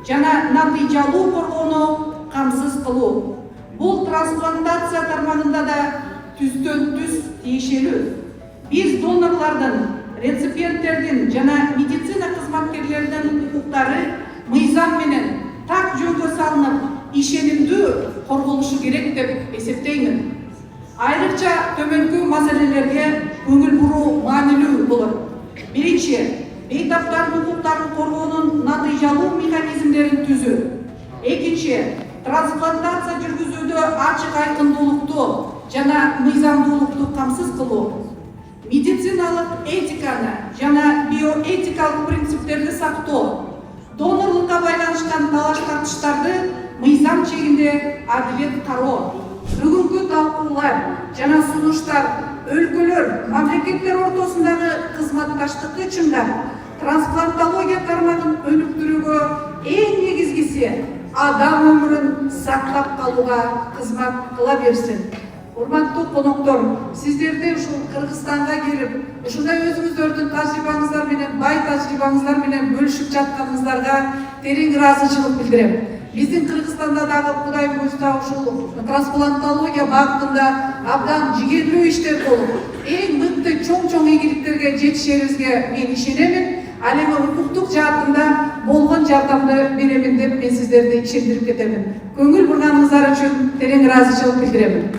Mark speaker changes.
Speaker 1: жана натыйжалуу коргоону камсыз кылуу. Бул трансплантация тармагында да түздөн түз тиешелүү. Биз донорлордун, реципиенттердин жана медицина кызматкерлеринин укуктары мыйзам менен так жөнгө салынып, ишенимдүү корголушу керек деп эсептеймин. Айрыкча төмөнкү маселелерге көңүл буруу маанилүү болот. Биринчи, бейтаптардын укуктарын коргоонун натыйжалуу механизмдерин түзүү. Экинчи, трансплантация жүргүзүүдө ачык айкындуулукту жана мыйзамдуулукту камсыз кылуу. Медициналык этиканы жана биоэтикалык принциптерди сактоо. Донорлукка байланышкан талаш-тартыштарды мыйзам чегинде адилет кароо. Бүгүнкү талкуулар жана сунуштар өлкөлөр, мамлекеттер ортосундагы кызматташтыкты чыңдап, трансплантология тармагын өнүктүрүүгө эң негизгиси адам өмүрүн сактап калууга кызмат кыла берсин. Урматтуу коноктор, сиздерди ушул Кыргызстанга келип, ушундай өзүңүздөрдүн тажрыйбаңыздар менен, бай тажрыйбаңыздар менен бөлүшүп жатканыңыздарга терең ыраазычылык билдирем. Биздин Кыргызстанда дагы Кудай буйрса ушул трансплантология багытында абдан жигерлүү иштер болуп, эң мыкты чоң ийгиликтерге жетишерибизге мен ишенемин. Ал эми укуктук жаатында болгон жардамды беремин деп мен сиздерди ишендирип кетемин. Көңүл бурганыңыздар үчүн терең ыраазычылык билдирем.